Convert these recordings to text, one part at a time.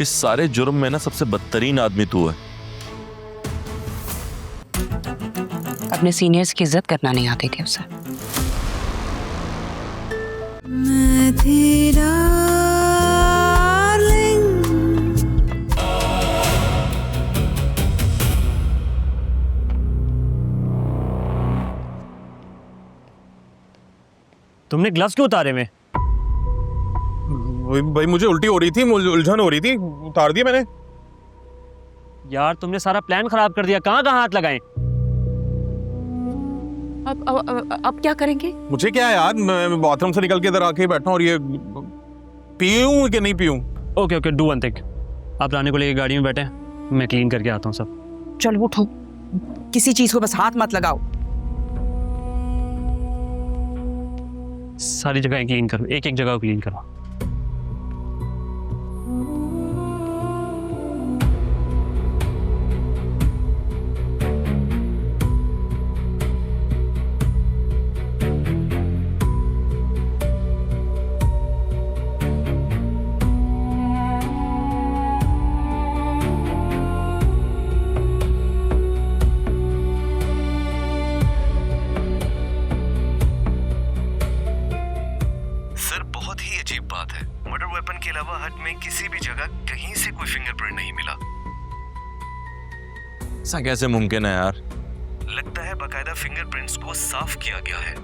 इस सारे जुर्म में ना सबसे बदतरीन आदमी तू है। अपने सीनियर्स की इज्जत करना नहीं आती थी उसे। मैं थी डार्लिंग। तुमने ग्लव्स क्यों उतारे में? भाई मुझे उल्टी हो रही थी, उलझन हो रही थी, उतार दिया मैंने। यार तुमने सारा प्लान खराब कर दिया। कहाँ कहाँ हाथ लगाएं? अब क्या करेंगे? मुझे क्या है यार, मैं बाथरूम से निकल के इधर आके बैठा हूँ और ये पीऊं कि नहीं पीऊं? Okay okay, do one thing. आप रानी को लेके गाड़ी में बैठे, मैं क्लीन करके आता हूँ सब। चल उठो, किसी चीज को बस हाथ मत लगाओ। सारी जगह क्लीन करो, एक एक जगह को क्लीन करो। सर बहुत ही अजीब बात है, मर्डर वेपन के अलावा हट में किसी भी जगह कहीं से कोई फिंगरप्रिंट नहीं मिला। ऐसा कैसे मुमकिन है यार? लगता है बकायदा फिंगरप्रिंट्स को साफ किया गया है।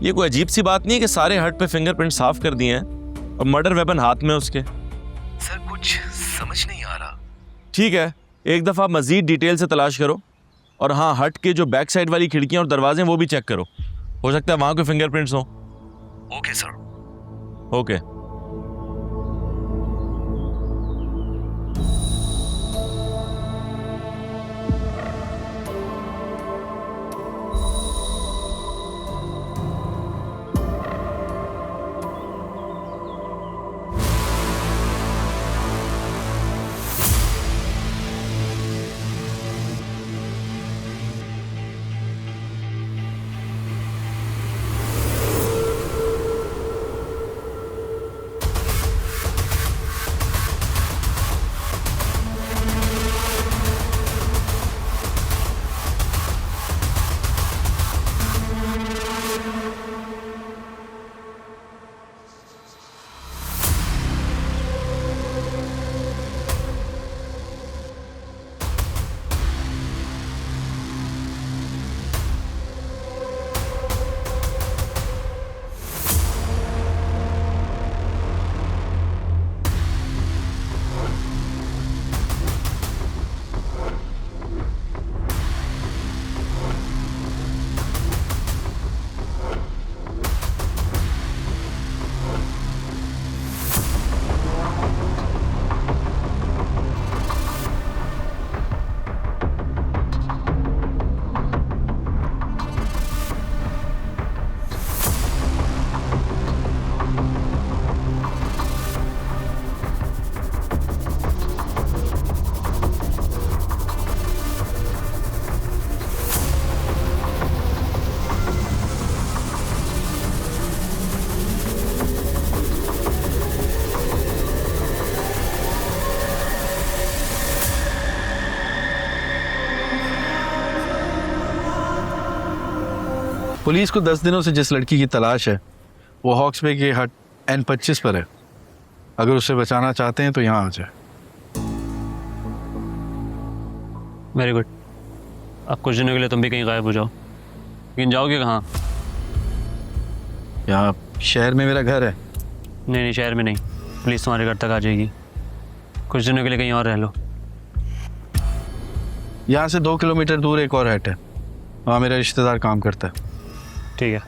ये कोई अजीब सी बात नहीं है कि सारे हट पे फिंगरप्रिंट साफ कर दिए हैं और मर्डर वेपन हाथ में उसके। सर कुछ समझ नहीं आ रहा। ठीक है, एक दफा मजीद डिटेल से तलाश करो और हाँ, हट के जो बैक साइड वाली खिड़कियां और दरवाजे हैं वो भी चेक करो। हो सकता है वहां कोई फिंगरप्रिंट्स हो। Okay sir. ओके। पुलिस को 10 दिनों से जिस लड़की की तलाश है वो हॉक्स बे के हट N25 पर है। अगर उसे बचाना चाहते हैं तो यहाँ आ जाए। Very good. अब कुछ दिनों के लिए तुम भी कहीं गायब हो जाओ। लेकिन जाओगे कहाँ? यहाँ शहर में मेरा घर है। नहीं नहीं, शहर में नहीं। पुलिस तुम्हारे घर तक आ जाएगी। कुछ दिनों के लिए कहीं और रह लो। यहाँ से 2 किलोमीटर दूर एक और हट है, वहाँ मेरा रिश्तेदार काम करता है। ठीक है।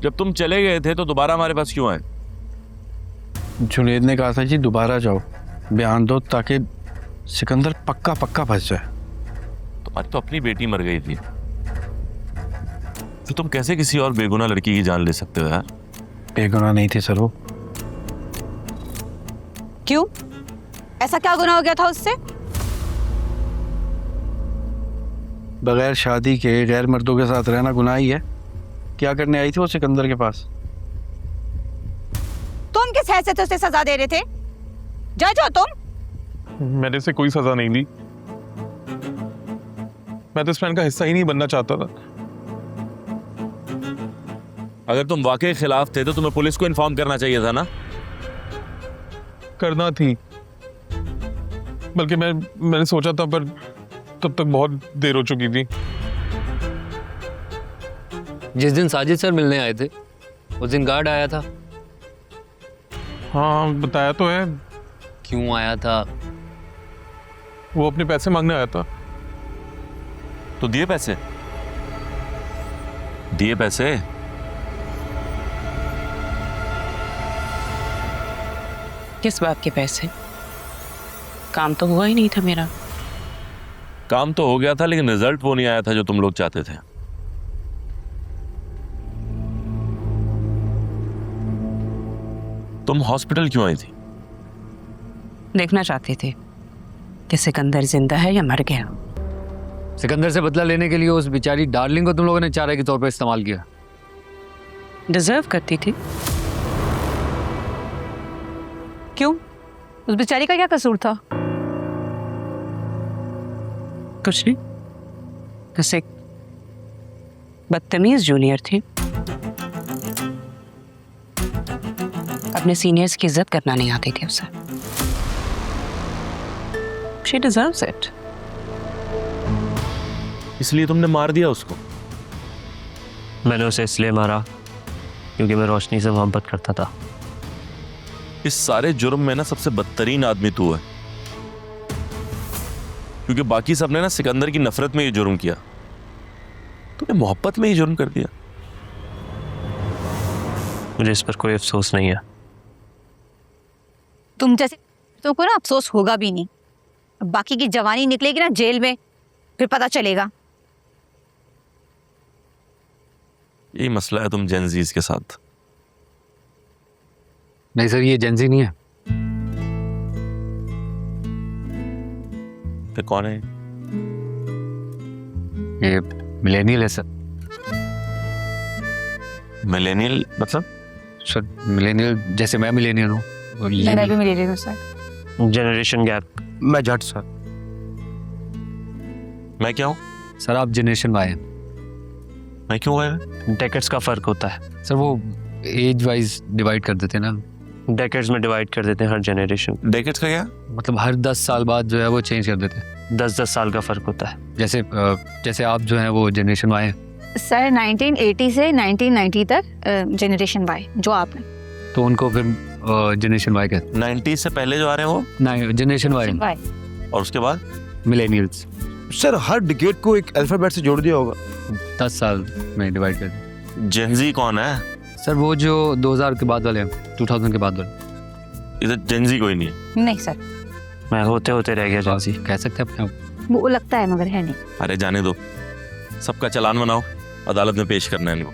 जब तुम चले गए थे तो दोबारा हमारे पास क्यों आए? जुनेद ने कहा था जी दोबारा जाओ, बयान दो ताकि सिकंदर पक्का पक्का फंस जाए। तुम्हारी तो अपनी बेटी मर गई थी, तो तुम कैसे किसी और बेगुनाह लड़की की जान ले सकते हो यार? बेगुनाह नहीं थी सर वो। क्यों? ऐसा क्या गुनाह हो गया था उससे? बगैर शादी के गैर मर्दों के साथ रहना गुनाह ही है क्या करने आई थी वो सिकंदर के पास? तुम किस हैसियत से उसे सजा दे रहे थे? जज हो तुम? मैंने से कोई सजा नहीं ली। मैं तो इस प्लान का हिस्सा ही नहीं बनना चाहता था। अगर तुम वाकई खिलाफ थे तो तुम्हें पुलिस को इन्फॉर्म करना चाहिए था ना। करना थी, बल्कि मैंने सोचा था, पर तब तक बहुत देर हो चुकी थी। जिस दिन साजिद सर मिलने आए थे उस दिन गार्ड आया था। हाँ बताया तो है, क्यों आया था? वो अपने पैसे मांगने आया था। तो दिए पैसे? दिए पैसे? किस बात के पैसे? काम तो हुआ ही नहीं था मेरा। काम तो हो गया था लेकिन रिजल्ट वो नहीं आया था जो तुम लोग चाहते थे। तुम हॉस्पिटल क्यों आई थी? देखना चाहते थे कि सिकंदर जिंदा है या मर गया। सिकंदर से बदला लेने के लिए उस बेचारी डार्लिंग को तुम लोगों ने चारे के तौर पर इस्तेमाल किया। डिजर्व करती थी। क्यों? उस बेचारी का क्या कसूर था? कुछ नहीं, बस एक बदतमीज जूनियर थी। अपने सीनियर्स की इज्जत करना नहीं आती थी उसे। She deserves it. इसलिए तुमने मार दिया उसको? मैंने उसे इसलिए मारा क्योंकि मैं रोशनी से मोहब्बत करता था। इस सारे जुर्म में ना सबसे बदतरीन आदमी तू है, क्योंकि बाकी सबने ना सिकंदर की नफरत में ये जुर्म किया, तूने मोहब्बत में ही जुर्म कर दिया। मुझे इस पर कोई अफसोस नहीं है। तुम जैसे तो को ना अफसोस होगा भी नहीं। अब बाकी की जवानी निकलेगी ना जेल में, फिर पता चलेगा। यही मसला है तुम जेनजीज के साथ। नहीं सर, ये जेंजी नहीं है। तो कौन है? ये मिलेनियल है सर। मिलेनियल मतलब? सर मिलेनियल जैसे मैं मिलेनियल हूँ। मैं भी मिली हूँ सर। Generation gap. मैं जट सर। मैं क्या हूँ? सर आप जनरेशन वाई हैं। मैं क्यों आया? डेकेड्स का फर्क होता है। सर वो एज वाइज डिवाइड कर देते हैं ना। डेकेड्स में डिवाइड कर देते हैं हर जनरेशन। डेकेड्स का क्या? मतलब हर 10 साल बाद जो है वो चेंज कर देते हैं। 10-10 साल का फर्क होता है। जैसे आप जो हैं वो जनरेशन वाई हैं। सर 1980 से 1990 तक जनरेशन वाई जो आपने। तो उनको फिर जनरेशन वाई कहते 90 से पहले जो आ रहे हैं वो? हैं। नहीं, जनरेशन वाई वाई। और उसके बाद? मिलेनियल्स। सर हर डिकेड को एक अल्फाबेट से जोड़ दिया होगा। 10 साल में डिवाइड कर दिया। जेनजी कौन है? सर वो जो 2000 के बाद वाले हैं, 2000 के बाद वाले। इधर जेनजी कोई नहीं है। नहीं सर, मैं होते होते रह गया जासी। कह सकते हैं अपने आप। वो लगता है मगर है नहीं। अरे जाने दो, सबका चालान बनाओ, अदालत में पेश करना है इनको।